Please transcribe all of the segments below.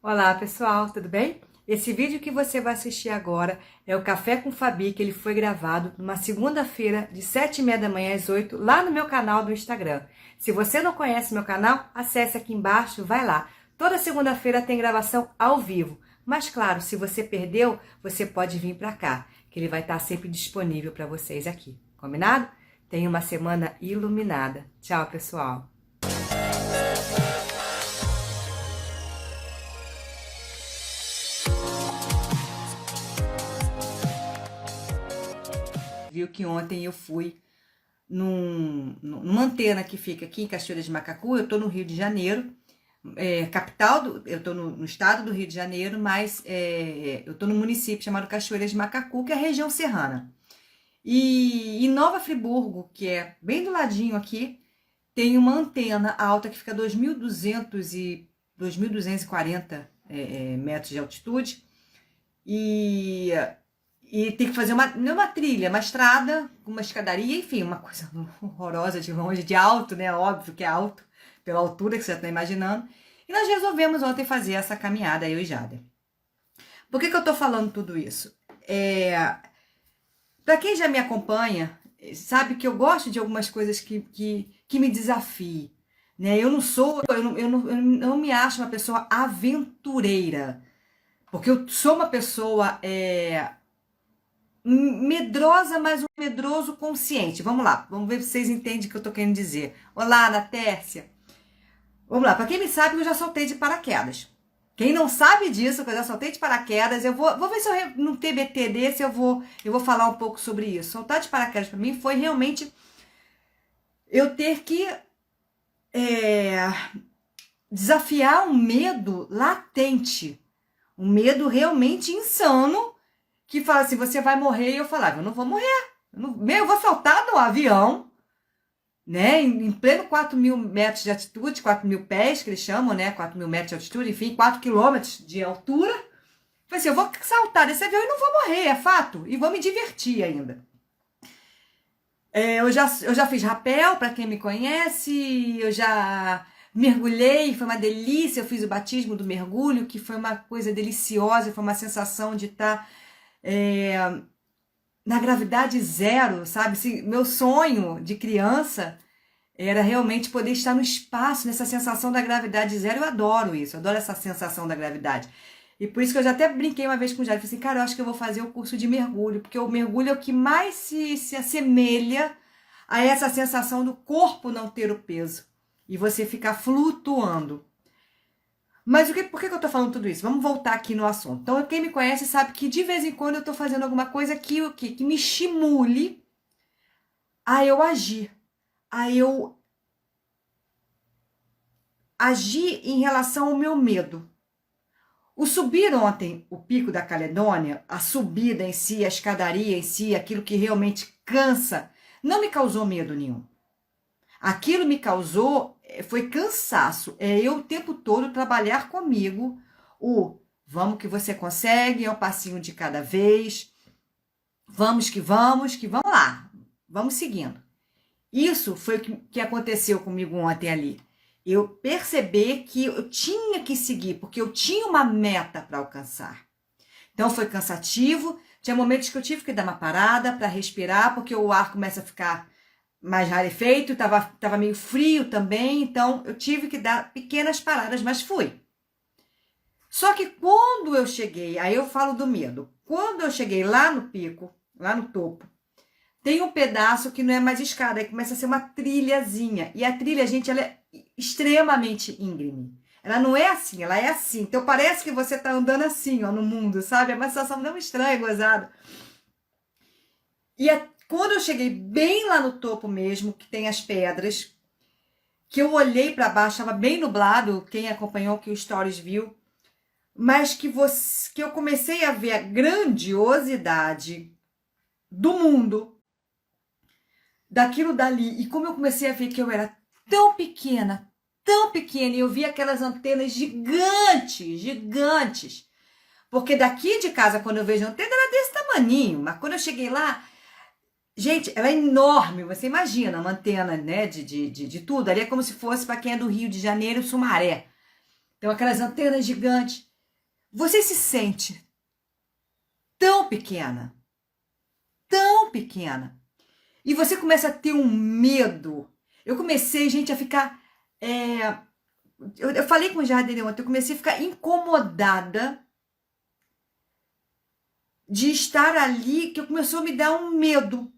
Olá pessoal, tudo bem? Esse vídeo que você vai assistir agora é o Café com Fabi, que ele foi gravado numa segunda-feira, de 7h30 da manhã às 8, lá no meu canal do Instagram. Se você não conhece meu canal, acesse aqui embaixo, vai lá. Toda segunda-feira tem gravação ao vivo. Mas claro, se você perdeu, você pode vir para cá, que ele vai estar sempre disponível para vocês aqui. Combinado? Tenha uma semana iluminada. Tchau, pessoal! Viu que ontem eu fui numa antena que fica aqui em Cachoeira de Macacu. Eu tô no Rio de Janeiro, eu tô no estado do Rio de Janeiro, mas eu tô no município chamado Cachoeira de Macacu, que é a região serrana. E em Nova Friburgo, que é bem do ladinho aqui, tem uma antena alta que fica a 2.240 metros de altitude. E tem que fazer não uma trilha, uma estrada, uma escadaria, enfim, uma coisa horrorosa de longe, de alto, né? Óbvio que é alto, pela altura que você está imaginando. E nós resolvemos ontem fazer essa caminhada, eu e Jada. Por que eu tô falando tudo isso? Para quem já me acompanha, sabe que eu gosto de algumas coisas que me desafiem, né? Eu não me acho uma pessoa aventureira, porque eu sou uma pessoa medrosa, mas um medroso consciente. Vamos lá, vamos ver se vocês entendem o que eu tô querendo dizer. Olá, Ana Tércia. Vamos lá, para quem me sabe, eu já saltei de paraquedas. Quem não sabe disso, que eu já saltei de paraquedas, eu vou ver se eu, num TBT desse eu vou falar um pouco sobre isso. Saltar de paraquedas para mim foi realmente eu ter que desafiar um medo latente, um medo realmente insano, que fala assim, você vai morrer, e eu falava, eu não vou morrer, eu vou saltar no avião, né, em pleno 4.000 metros de altitude, 4.000 pés, que eles chamam, né, 4.000 metros de altitude, enfim, 4 quilômetros de altura. Falei assim, eu vou saltar desse avião e não vou morrer, é fato, e vou me divertir ainda. Eu já fiz rapel, para quem me conhece, eu já mergulhei, foi uma delícia, eu fiz o batismo do mergulho, que foi uma coisa deliciosa, foi uma sensação de estar na gravidade zero, sabe? Meu sonho de criança era realmente poder estar no espaço, nessa sensação da gravidade zero. Eu adoro isso, eu adoro essa sensação da gravidade. E por isso que eu já até brinquei uma vez com o Jair, falei assim, cara, eu acho que eu vou fazer o curso de mergulho, porque o mergulho é o que mais se assemelha a essa sensação do corpo não ter o peso e você ficar flutuando. Mas por que eu tô falando tudo isso? Vamos voltar aqui no assunto. Então, quem me conhece sabe que de vez em quando eu tô fazendo alguma coisa que me estimule a eu agir, a eu agir em relação ao meu medo. O subir ontem, o Pico da Caledônia, a subida em si, a escadaria em si, aquilo que realmente cansa, não me causou medo nenhum. Aquilo me causou, foi cansaço. É eu o tempo todo trabalhar comigo vamos que você consegue, é um passinho de cada vez, vamos que vamos lá, vamos seguindo. Isso foi o que aconteceu comigo ontem ali. Eu percebi que eu tinha que seguir, porque eu tinha uma meta para alcançar. Então foi cansativo, tinha momentos que eu tive que dar uma parada para respirar, porque o ar começa a ficar mais rarefeito, tava meio frio também, então eu tive que dar pequenas paradas, mas fui. Só que quando eu cheguei, aí eu falo do medo, quando eu cheguei lá no pico, lá no topo, tem um pedaço que não é mais escada, aí começa a ser uma trilhazinha. E a trilha, gente, ela é extremamente íngreme. Ela não é assim, ela é assim. Então parece que você tá andando assim, ó, no mundo, sabe? É uma sensação não estranha, gozada. Quando eu cheguei bem lá no topo mesmo, que tem as pedras, que eu olhei para baixo, estava bem nublado, quem acompanhou que o Stories viu, mas que eu comecei a ver a grandiosidade do mundo, daquilo dali, e como eu comecei a ver que eu era tão pequena, e eu vi aquelas antenas gigantes, gigantes, porque daqui de casa, quando eu vejo a antena, era desse tamaninho, mas quando eu cheguei lá, gente, ela é enorme, você imagina uma antena, né, de tudo, ali é como se fosse, para quem é do Rio de Janeiro, Sumaré. Então, aquelas antenas gigantes. você se sente tão pequena, tão pequena. E você começa a ter um medo. Eu comecei, gente, a ficar... Eu falei com o Jardim ontem, eu comecei a ficar incomodada de estar ali, que começou a me dar um medo.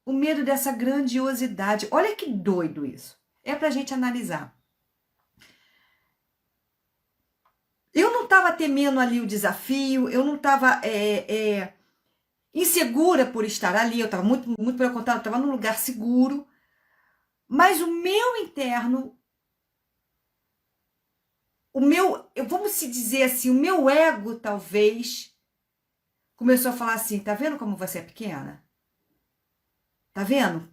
O medo dessa grandiosidade. Olha que doido isso. É pra gente analisar. Eu não estava temendo ali o desafio, eu não estava insegura por estar ali, eu estava muito, muito pelo contrário, eu estava num lugar seguro, mas o meu interno, vamos se dizer assim, o meu ego talvez começou a falar assim, tá vendo como você é pequena? Tá vendo?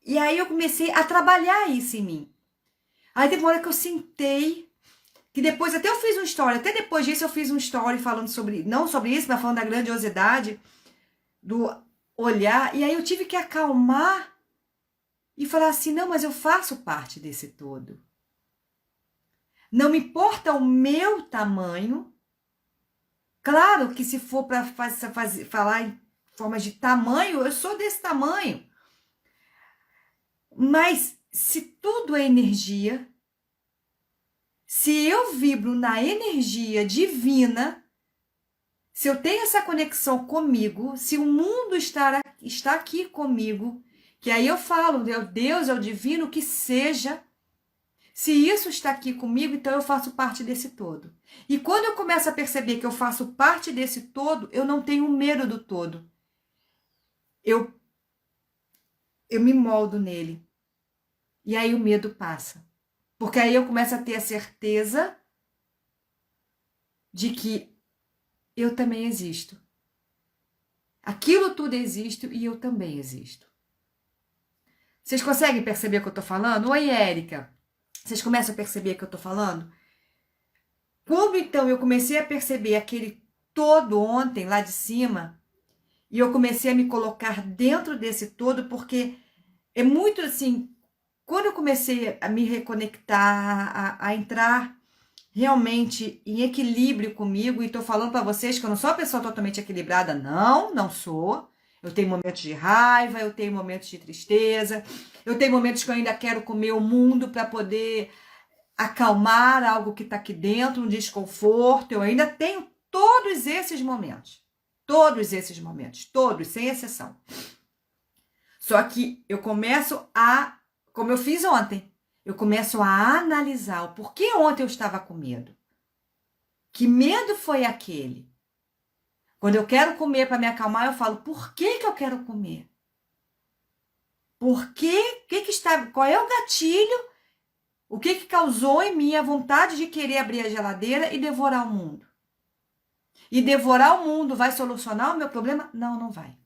E aí eu comecei a trabalhar isso em mim. Aí teve uma hora que eu sentei, que depois até eu fiz um story, até depois disso eu fiz um story falando sobre, não sobre isso, mas falando da grandiosidade, do olhar, e aí eu tive que acalmar e falar assim, não, mas eu faço parte desse todo. Não me importa o meu tamanho, claro que se for para falar em forma de tamanho, eu sou desse tamanho, mas se tudo é energia, se eu vibro na energia divina, se eu tenho essa conexão comigo, se o mundo está aqui comigo, que aí eu falo, é o Deus, é o divino, que seja, se isso está aqui comigo, então eu faço parte desse todo. E quando eu começo a perceber que eu faço parte desse todo, eu não tenho medo do todo. Eu me moldo nele. E aí o medo passa. Porque aí eu começo a ter a certeza de que eu também existo. Aquilo tudo existe e eu também existo. Vocês conseguem perceber o que eu tô falando? Oi, Érica. Vocês começam a perceber o que eu tô falando? Quando então eu comecei a perceber aquele todo ontem lá de cima, e eu comecei a me colocar dentro desse todo, porque é muito assim, quando eu comecei a me reconectar, a entrar realmente em equilíbrio comigo, e tô falando para vocês que eu não sou uma pessoa totalmente equilibrada, não sou. Eu tenho momentos de raiva, eu tenho momentos de tristeza, eu tenho momentos que eu ainda quero comer o mundo para poder acalmar algo que está aqui dentro, um desconforto. Eu ainda tenho todos esses momentos. Todos esses momentos, todos, sem exceção. Só que eu começo como eu fiz ontem, eu começo a analisar o porquê ontem eu estava com medo. Que medo foi aquele? Quando eu quero comer para me acalmar, eu falo, por que eu quero comer? Por quê? Qual é o gatilho? O que causou em mim a vontade de querer abrir a geladeira e devorar o mundo? E devorar o mundo vai solucionar o meu problema? Não, não vai.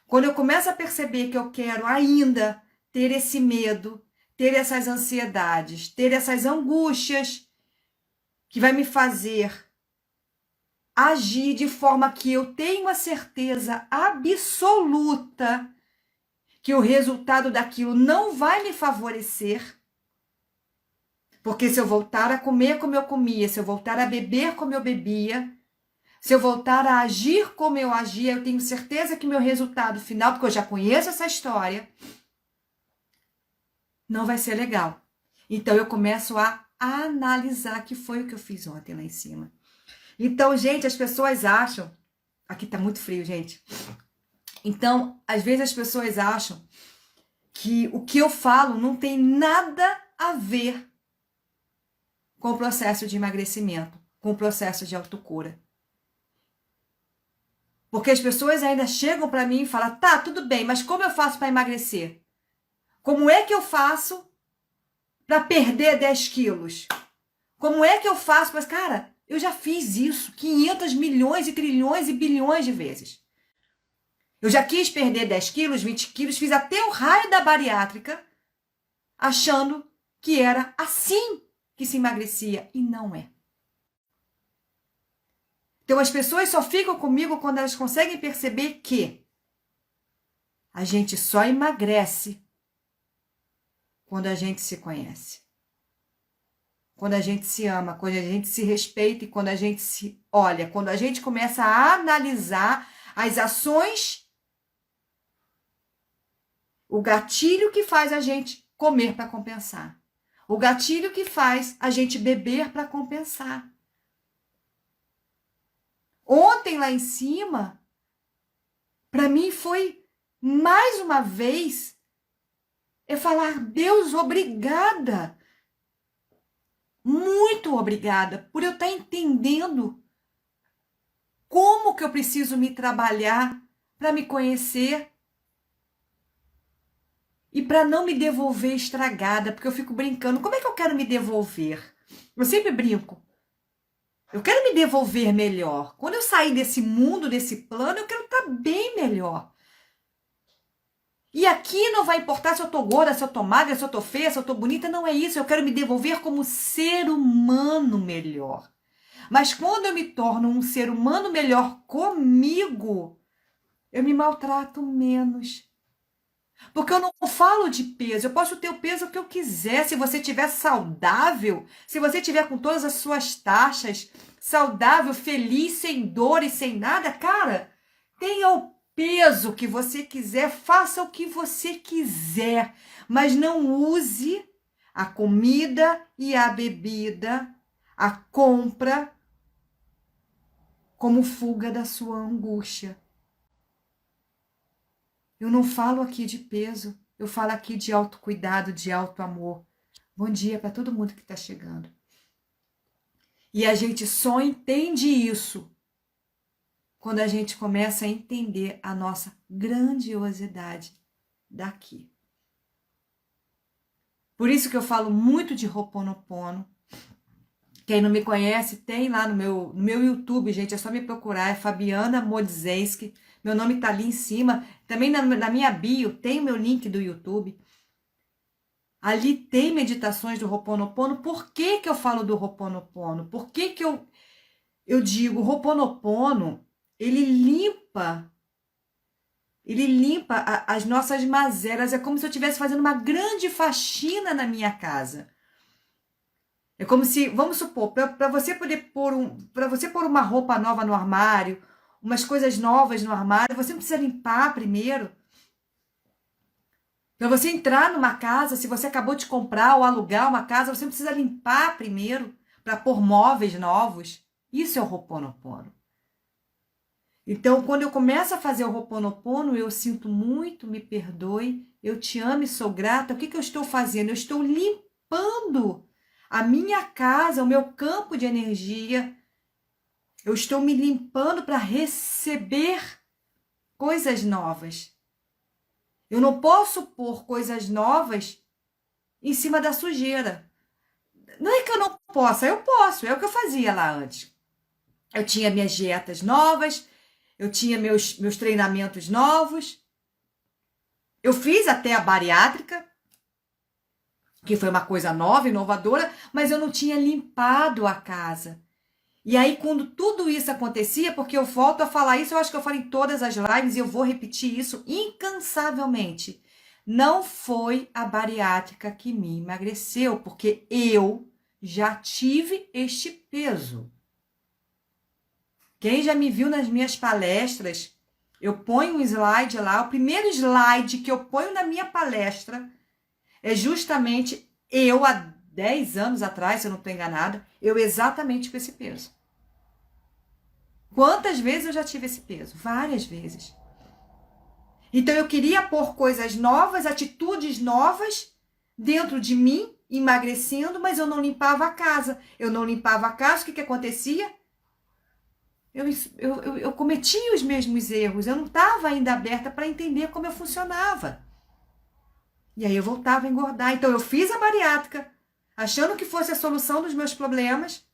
Quando eu começo a perceber que eu quero ainda ter esse medo, ter essas ansiedades, ter essas angústias, que vai me fazer agir de forma que eu tenho a certeza absoluta que o resultado daquilo não vai me favorecer, porque se eu voltar a comer como eu comia, se eu voltar a beber como eu bebia, se eu voltar a agir como eu agia, eu tenho certeza que meu resultado final, porque eu já conheço essa história, não vai ser legal. Então eu começo a analisar que foi o que eu fiz ontem lá em cima. Então, gente, as pessoas acham... Aqui tá muito frio, gente. Então, às vezes as pessoas acham que o que eu falo não tem nada a ver com o processo de emagrecimento, com o processo de autocura. Porque as pessoas ainda chegam para mim e falam, tá, tudo bem, mas como eu faço para emagrecer? Como é que eu faço para perder 10 quilos? Como é que eu faço? Mas, cara, eu já fiz isso 500 milhões e trilhões e bilhões de vezes. Eu já quis perder 10 quilos, 20 quilos, fiz até o raio da bariátrica, achando que era assim que se emagrecia. E não é. Então, as pessoas só ficam comigo quando elas conseguem perceber que a gente só emagrece quando a gente se conhece. quando a gente se ama, quando a gente se respeita e quando a gente se olha, quando a gente começa a analisar as ações, o gatilho que faz a gente comer para compensar, o gatilho que faz a gente beber para compensar. Ontem lá em cima, para mim foi mais uma vez falar: Deus, obrigada. Muito obrigada por eu estar entendendo como que eu preciso me trabalhar para me conhecer e para não me devolver estragada, porque eu fico brincando, como é que eu quero me devolver? Eu sempre brinco. Eu quero me devolver melhor. Quando eu sair desse mundo, desse plano, eu quero estar bem melhor. E aqui não vai importar se eu tô gorda, se eu tô magra, se eu tô feia, se eu tô bonita, não é isso. Eu quero me devolver como ser humano melhor. Mas quando eu me torno um ser humano melhor comigo, eu me maltrato menos. Porque eu não falo de peso, eu posso ter o peso que eu quiser. Se você estiver saudável, se você estiver com todas as suas taxas, saudável, feliz, sem dor e sem nada, cara, tenha o peso que você quiser, faça o que você quiser, mas não use a comida e a bebida, a compra, como fuga da sua angústia. Eu não falo aqui de peso, eu falo aqui de autocuidado, de autoamor. Bom dia para todo mundo que está chegando. E a gente só entende isso quando a gente começa a entender a nossa grandiosidade daqui. Por isso que eu falo muito de Ho'oponopono. Quem não me conhece, tem lá no meu YouTube, gente, é só me procurar, é Fabiana Modzenski. Meu nome tá ali em cima. Também na minha bio tem o meu link do YouTube. Ali tem meditações do Ho'oponopono. Por que que eu falo do Ho'oponopono? Por que que eu digo, o Ho'oponopono, ele limpa as nossas mazelas. É como se eu estivesse fazendo uma grande faxina na minha casa. É como se, vamos supor, para você poder para você pôr uma roupa nova no armário, umas coisas novas no armário, você não precisa limpar primeiro. Para você entrar numa casa, se você acabou de comprar ou alugar uma casa, você não precisa limpar primeiro para pôr móveis novos. Isso é o Ho'oponopono. Então, quando eu começo a fazer o Ho'oponopono, eu sinto muito, me perdoe, eu te amo e sou grata. O que que eu estou fazendo? Eu estou limpando a minha casa, o meu campo de energia. Eu estou me limpando para receber coisas novas. Eu não posso pôr coisas novas em cima da sujeira. Não é que eu não possa, eu posso. É o que eu fazia lá antes. Eu tinha minhas dietas novas, eu tinha meus treinamentos novos. Eu fiz até a bariátrica, que foi uma coisa nova, inovadora, mas eu não tinha limpado a casa. E aí, quando tudo isso acontecia, porque eu volto a falar isso, eu acho que eu falo em todas as lives e eu vou repetir isso incansavelmente. Não foi a bariátrica que me emagreceu, porque eu já tive este peso. Quem já me viu nas minhas palestras, eu ponho um slide lá, o primeiro slide que eu ponho na minha palestra é justamente eu, há 10 anos atrás, se eu não estou enganada, eu exatamente com esse peso. Quantas vezes eu já tive esse peso? Várias vezes. Então eu queria pôr coisas novas, atitudes novas dentro de mim, emagrecendo, mas eu não limpava a casa. Eu não limpava a casa, o que que acontecia? Eu cometia os mesmos erros, eu não estava ainda aberta para entender como eu funcionava. E aí eu voltava a engordar. Então eu fiz a bariátrica, achando que fosse a solução dos meus problemas.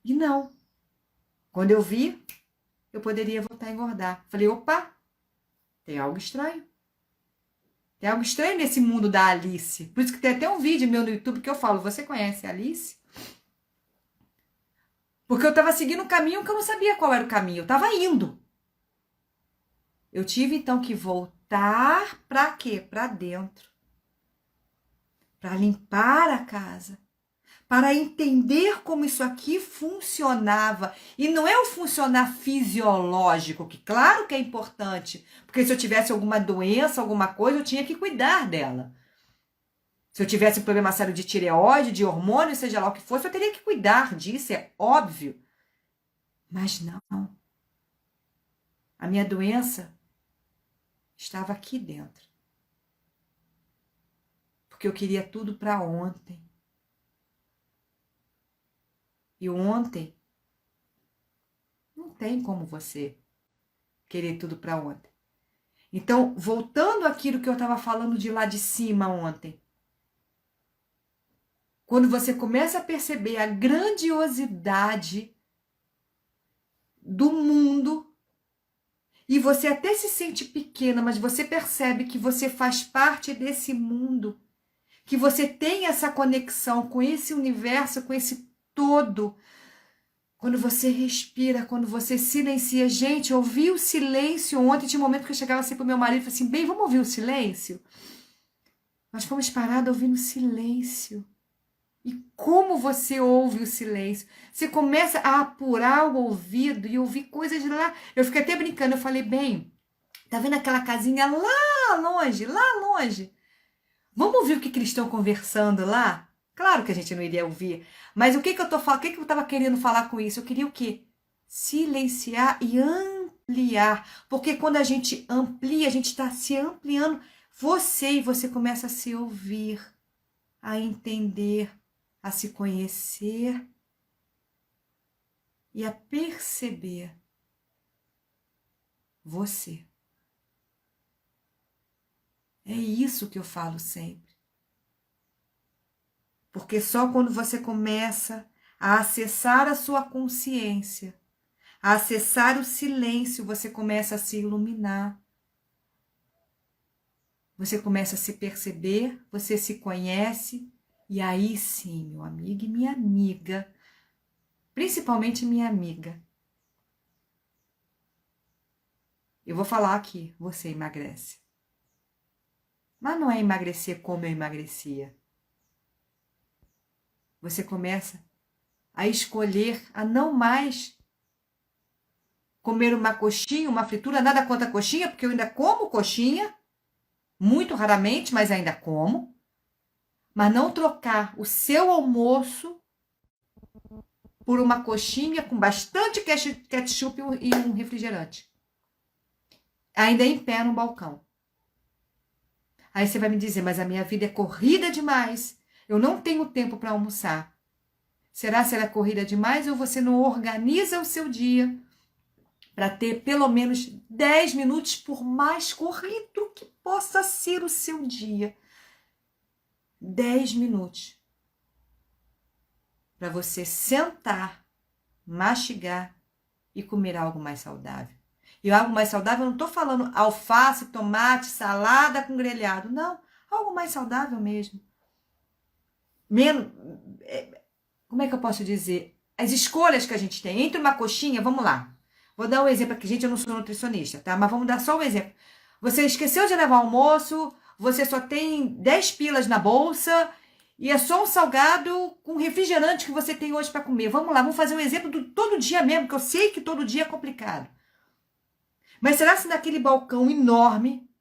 E não. Quando eu vi, eu poderia voltar a engordar. Falei, opa, tem algo estranho. Tem algo estranho nesse mundo da Alice. Por isso que tem até um vídeo meu no YouTube que eu falo, você conhece a Alice? Porque eu estava seguindo um caminho que eu não sabia qual era o caminho. Eu estava indo. Eu tive, então, que voltar para quê? Para dentro. para limpar a casa, para entender como isso aqui funcionava. E não é o funcionar fisiológico, que claro que é importante, porque se eu tivesse alguma doença, alguma coisa, eu tinha que cuidar dela. Se eu tivesse um problema sério de tireoide, de hormônio, seja lá o que fosse, eu teria que cuidar disso, é óbvio. Mas não. A minha doença estava aqui dentro. Porque eu queria tudo para ontem. E ontem não tem como você querer tudo para ontem. Então, voltando àquilo que eu estava falando de lá de cima ontem, quando você começa a perceber a grandiosidade do mundo, e você até se sente pequena, mas você percebe que você faz parte desse mundo, que você tem essa conexão com esse universo, com esse todo. Quando você respira, quando você silencia. Gente, eu ouvi o silêncio ontem. Tinha um momento que eu chegava assim pro meu marido e falei assim, bem, vamos ouvir o silêncio? Nós fomos parados ouvindo silêncio. E como você ouve o silêncio? Você começa a apurar o ouvido e ouvir coisas de lá. Eu fiquei até brincando, eu falei, bem, tá vendo aquela casinha lá longe, lá longe? Vamos ouvir o que eles estão conversando lá? Claro que a gente não iria ouvir. Mas o que eu tô falando? O que eu estava querendo falar com isso? Eu queria o quê? Silenciar e ampliar. Porque quando a gente amplia, a gente está se ampliando. Você começa a se ouvir, a entender, a se conhecer e a perceber você. É isso que eu falo sempre. Porque só quando você começa a acessar a sua consciência, a acessar o silêncio, você começa a se iluminar. Você começa a se perceber, você se conhece, e aí sim, meu amigo e minha amiga, principalmente minha amiga, eu vou falar aqui, você emagrece. Mas não é emagrecer como eu emagrecia. Você começa a escolher a não mais comer uma coxinha, uma fritura, nada contra a coxinha, porque eu ainda como coxinha, muito raramente, mas ainda como. Mas não trocar o seu almoço por uma coxinha com bastante ketchup e um refrigerante. Ainda em pé no balcão. Aí você vai me dizer, mas a minha vida é corrida demais. Eu não tenho tempo para almoçar. Será que ela é corrida demais ou você não organiza o seu dia para ter pelo menos 10 minutos, por mais corrido que possa ser o seu dia? 10 minutos para você sentar, mastigar e comer algo mais saudável. E algo mais saudável, eu não estou falando alface, tomate, salada com grelhado. Não, algo mais saudável mesmo. Menos, como é que eu posso dizer? As escolhas que a gente tem. Entre uma coxinha, vamos lá. Vou dar um exemplo aqui, gente, eu não sou nutricionista, tá? Mas vamos dar só um exemplo. Você esqueceu de levar o almoço, você só tem 10 pilas na bolsa e é só um salgado com refrigerante que você tem hoje para comer. Vamos lá, vamos fazer um exemplo do todo dia mesmo, que eu sei que todo dia é complicado. Mas será que naquele balcão enorme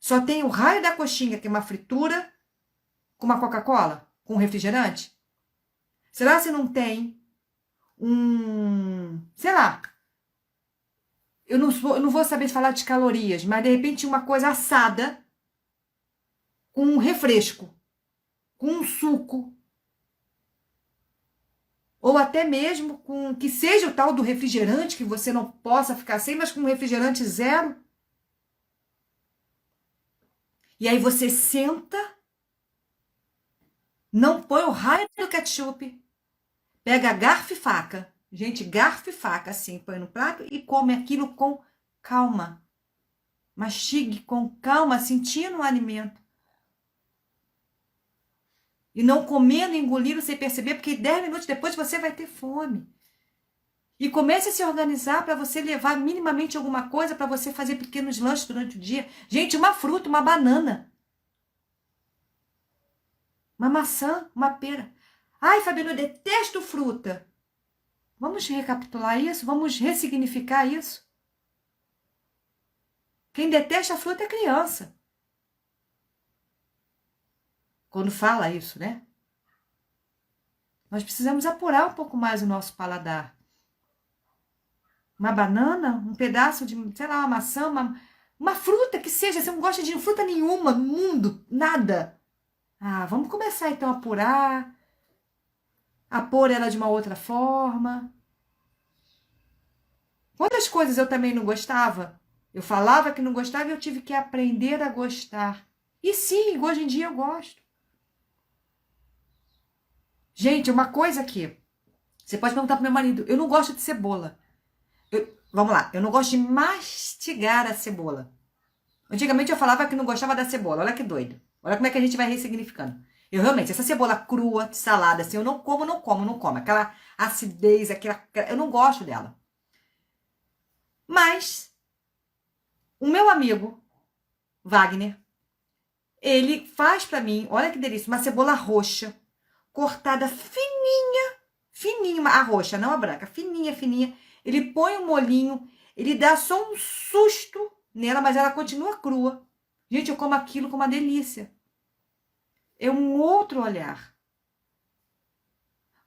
só tem o raio da coxinha, que é uma fritura, com uma Coca-Cola, com um refrigerante? Será que não tem sei lá, eu não vou saber falar de calorias, mas de repente uma coisa assada com um refresco, com um suco, ou até mesmo com que seja o tal do refrigerante, que você não possa ficar sem, mas com um refrigerante zero. E aí você senta, não põe o raio do ketchup, pega garfo e faca. Gente, garfo e faca, assim, põe no prato e come aquilo com calma. Mastigue com calma, sentindo o alimento. E não comendo, engolindo sem perceber, porque 10 minutos depois você vai ter fome. E comece a se organizar para você levar minimamente alguma coisa, para você fazer pequenos lanches durante o dia. Gente, uma fruta, uma banana. Uma maçã, uma pera. Ai, Fabiana, eu detesto fruta. Vamos recapitular isso? Vamos ressignificar isso? Quem detesta a fruta é criança. Quando fala isso, né? Nós precisamos apurar um pouco mais o nosso paladar. Uma banana, um pedaço de, sei lá, uma maçã, uma fruta que seja. Você não gosta de fruta nenhuma no mundo, nada. Ah, vamos começar então a apurar, a pôr ela de uma outra forma. Quantas coisas eu também não gostava? Eu falava que não gostava e eu tive que aprender a gostar. E sim, hoje em dia eu gosto. Gente, uma coisa aqui. Você pode perguntar pro meu marido. Eu não gosto de cebola. Vamos lá. Eu não gosto de mastigar a cebola. Antigamente eu falava que não gostava da cebola. Olha que doido. Olha como é que a gente vai ressignificando. Eu realmente, essa cebola crua, de salada, assim, eu não como, não como, não como. Aquela acidez, eu não gosto dela. Mas o meu amigo, Wagner, ele faz pra mim, olha que delícia, uma cebola roxa, cortada fininha, fininha, a roxa, não a branca, fininha, fininha. Ele põe um molhinho, ele dá só um susto nela, mas ela continua crua. Gente, eu como aquilo com uma delícia. É um outro olhar.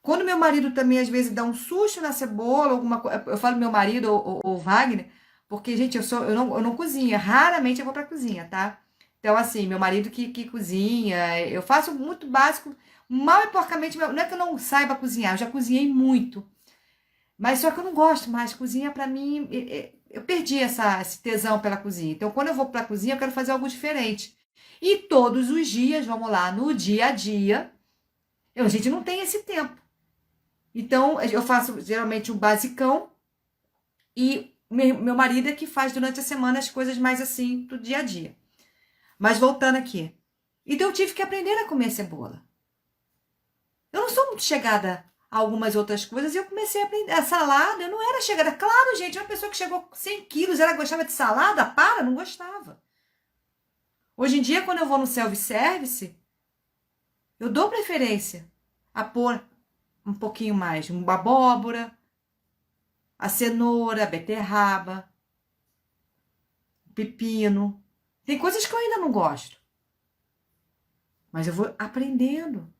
Quando meu marido também, às vezes, dá um susto na cebola, alguma coisa, eu falo meu marido ou Wagner, porque, gente, eu não cozinho, raramente eu vou pra cozinha, tá? Então, assim, meu marido que cozinha, eu faço muito básico, mal e porcamente, não é que eu não saiba cozinhar, eu já cozinhei muito, mas só que eu não gosto mais, cozinha pra mim, eu perdi esse tesão pela cozinha, então quando eu vou pra cozinha eu quero fazer algo diferente. E todos os dias, vamos lá, no dia a dia, a gente não tem esse tempo. Então, eu faço geralmente um basicão e meu marido é que faz durante a semana as coisas mais assim do dia a dia. Mas voltando aqui. Então, eu tive que aprender a comer cebola. Eu não sou muito chegada a algumas outras coisas e eu comecei a aprender. A salada, eu não era chegada. Claro, gente, uma pessoa que chegou 100 quilos, ela gostava de salada? Para, não gostava. Hoje em dia, quando eu vou no self-service, eu dou preferência a pôr um pouquinho mais, uma abóbora, a cenoura, a beterraba, o pepino. Tem coisas que eu ainda não gosto, mas eu vou aprendendo,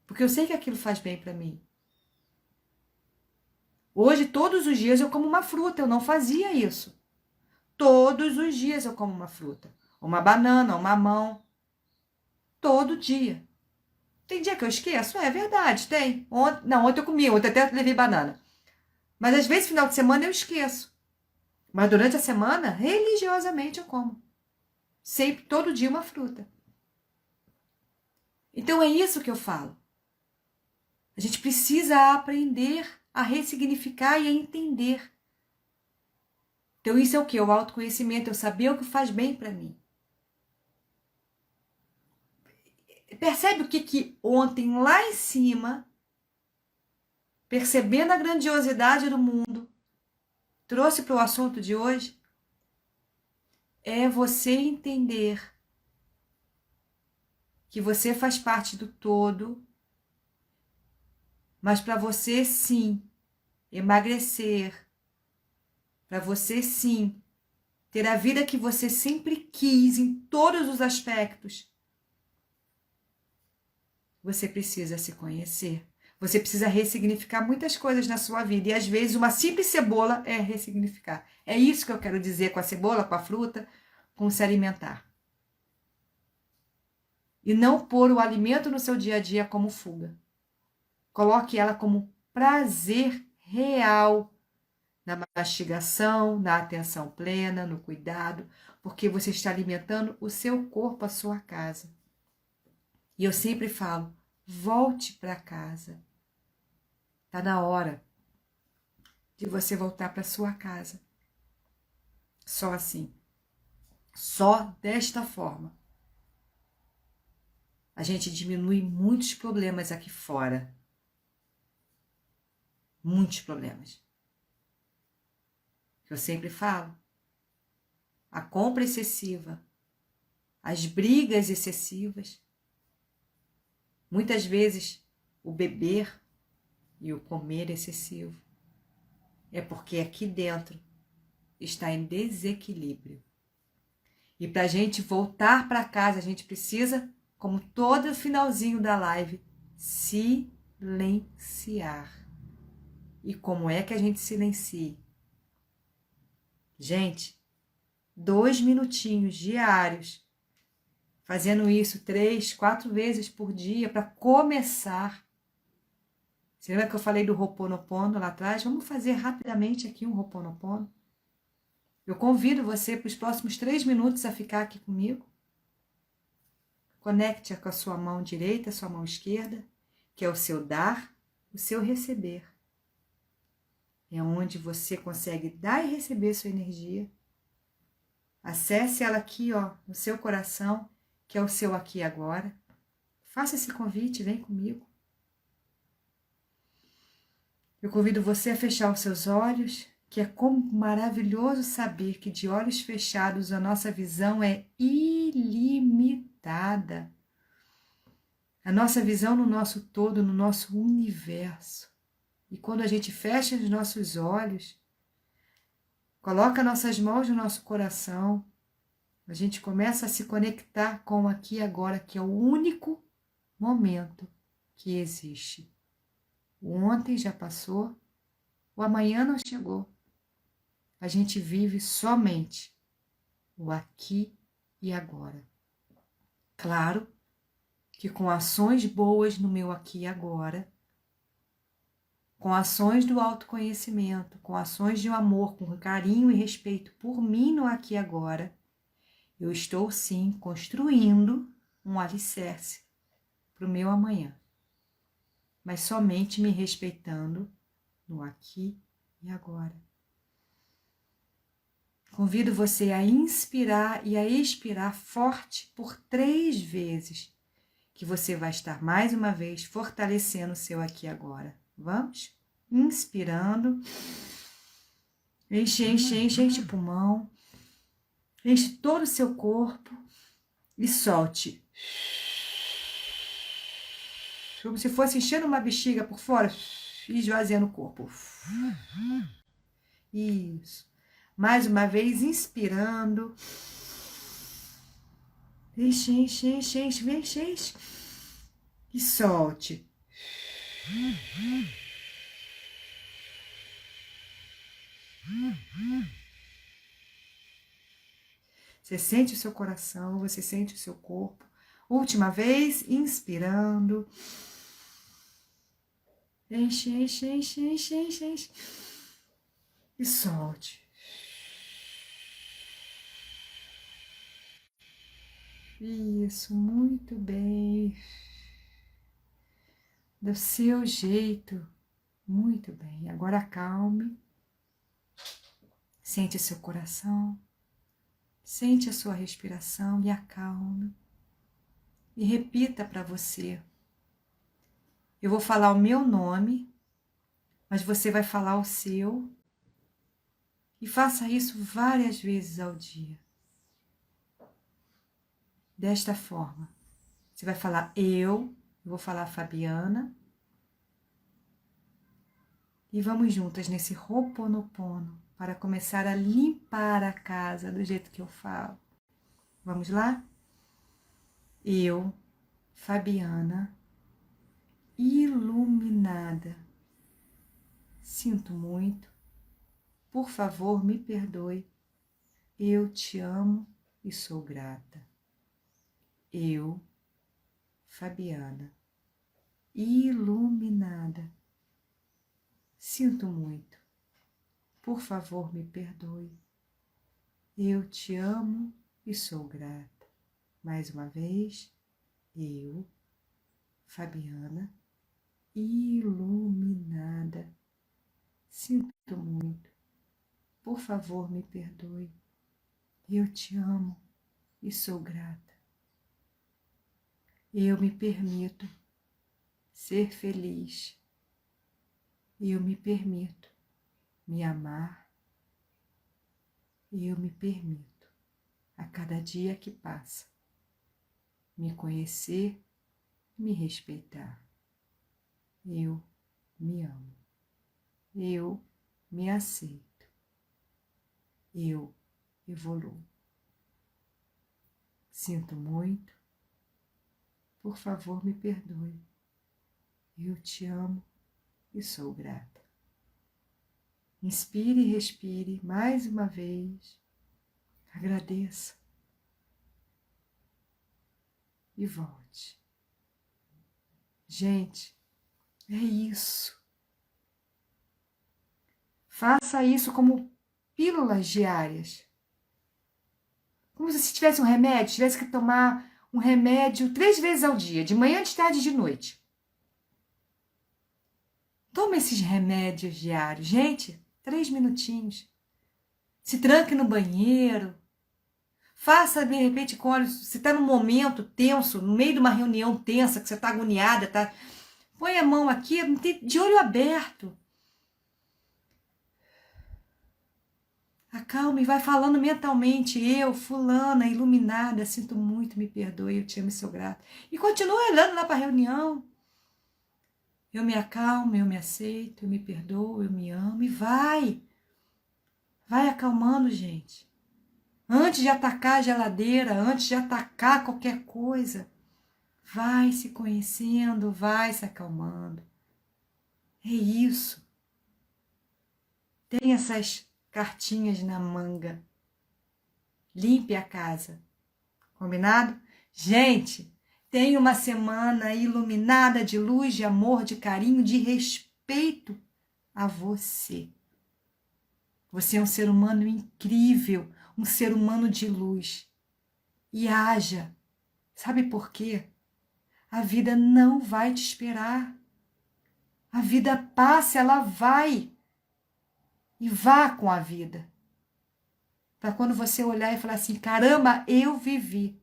porque eu sei que aquilo faz bem para mim. Hoje, todos os dias eu como uma fruta, eu não fazia isso. Todos os dias eu como uma fruta, uma banana, um mamão, todo dia. Tem dia que eu esqueço? É verdade, tem. Ontem eu comi, ontem até levei banana. Mas às vezes, final de semana, eu esqueço. Mas durante a semana, religiosamente eu como. Sempre, todo dia, uma fruta. Então é isso que eu falo. A gente precisa aprender a ressignificar e a entender. Então isso é o quê? O autoconhecimento, eu saber o que faz bem para mim. Percebe o que ontem lá em cima, percebendo a grandiosidade do mundo, trouxe para o assunto de hoje? É você entender que você faz parte do todo, mas para você sim emagrecer, para você sim ter a vida que você sempre quis em todos os aspectos, você precisa se conhecer. Você precisa ressignificar muitas coisas na sua vida. E às vezes uma simples cebola é ressignificar. É isso que eu quero dizer com a cebola, com a fruta, com se alimentar. E não pôr o alimento no seu dia a dia como fuga. Coloque ela como prazer real na mastigação, na atenção plena, no cuidado, porque você está alimentando o seu corpo, a sua casa. E eu sempre falo, volte para casa. Está na hora de você voltar para sua casa. Só assim. Só desta forma. A gente diminui muitos problemas aqui fora. Muitos problemas. Eu sempre falo. A compra excessiva, as brigas excessivas, Muitas vezes o beber e o comer excessivo é porque aqui dentro está em desequilíbrio. E para a gente voltar para casa, a gente precisa, como todo finalzinho da live, silenciar. E como é que a gente silencia? Gente, 2 minutinhos diários, fazendo isso 3, 4 vezes por dia para começar. Você lembra que eu falei do Ho'oponopono lá atrás? Vamos fazer rapidamente aqui um Ho'oponopono. Eu convido você para os próximos 3 minutos a ficar aqui comigo. Conecte-a com a sua mão direita, a sua mão esquerda, que é o seu dar, o seu receber. É onde você consegue dar e receber sua energia. Acesse ela aqui, ó, no seu coração, que é o seu aqui e agora. Faça esse convite, vem comigo. Eu convido você a fechar os seus olhos, que é como maravilhoso saber que de olhos fechados a nossa visão é ilimitada. A nossa visão no nosso todo, no nosso universo. E quando a gente fecha os nossos olhos, coloca nossas mãos no nosso coração, a gente começa a se conectar com o aqui e agora, que é o único momento que existe. O ontem já passou, o amanhã não chegou. A gente vive somente o aqui e agora. Claro que com ações boas no meu aqui e agora, com ações do autoconhecimento, com ações de amor, com carinho e respeito por mim no aqui e agora, eu estou sim construindo um alicerce para o meu amanhã, mas somente me respeitando no aqui e agora. Convido você a inspirar e a expirar forte por 3 vezes, que você vai estar mais uma vez fortalecendo o seu aqui e agora. Vamos? Inspirando. Enche, enche, enche, enche o pulmão. Enche todo o seu corpo e solte. Como se fosse enchendo uma bexiga por fora e esvaziando o corpo. Isso. Mais uma vez, inspirando. Enche, enche, enche, enche, enche, enche. E solte. Você sente o seu coração, você sente o seu corpo. Última vez, inspirando. Enche, enche, enche, enche, enche, enche. E solte. Isso, muito bem. Do seu jeito. Muito bem. Agora acalme. Sente o seu coração. Sente a sua respiração e acalme. E repita para você. Eu vou falar o meu nome, mas você vai falar o seu. E faça isso várias vezes ao dia. Desta forma. Você vai falar eu vou falar Fabiana. E vamos juntas nesse Ho'oponopono para começar a limpar a casa do jeito que eu falo. Vamos lá? Eu, Fabiana, iluminada. Sinto muito. Por favor, me perdoe. Eu te amo e sou grata. Eu, Fabiana, iluminada. Sinto muito. Por favor, me perdoe. Eu te amo e sou grata. Mais uma vez, eu, Fabiana, iluminada. Sinto muito. Por favor, me perdoe. Eu te amo e sou grata. Eu me permito ser feliz. Eu me permito me amar. Eu me permito, a cada dia que passa, me conhecer, me respeitar. Eu me amo. Eu me aceito. Eu evoluo. Sinto muito. Por favor, me perdoe. Eu te amo e sou grata. Inspire e respire mais uma vez. Agradeça. E volte. Gente, é isso. Faça isso como pílulas diárias. Como se tivesse um remédio, tivesse que tomar um remédio 3 vezes ao dia, de manhã, de tarde e de noite. Toma esses remédios diários. Gente, 3 minutinhos. Se tranque no banheiro. Faça, de repente, quando você está num momento tenso, no meio de uma reunião tensa, que você está agoniada, tá? Põe a mão aqui, de olho aberto. Acalma e vai falando mentalmente. Eu, fulana, iluminada, sinto muito, me perdoe, eu te amo e sou grata. E continua olhando lá para a reunião. Eu me acalmo, eu me aceito, eu me perdoo, eu me amo e vai. Vai acalmando, gente. Antes de atacar a geladeira, antes de atacar qualquer coisa, vai se conhecendo, vai se acalmando. É isso. Tem essas cartinhas na manga. Limpe a casa. Combinado? Gente, tenha uma semana iluminada de luz, de amor, de carinho, de respeito a você. Você é um ser humano incrível, um ser humano de luz. E haja. Sabe por quê? A vida não vai te esperar. A vida passa, ela vai. E vá com a vida. Para quando você olhar e falar assim, caramba, eu vivi.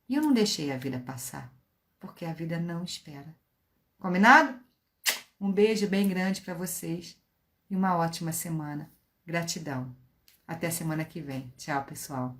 E eu não deixei a vida passar. Porque a vida não espera. Combinado? Um beijo bem grande para vocês. E uma ótima semana. Gratidão. Até semana que vem. Tchau, pessoal.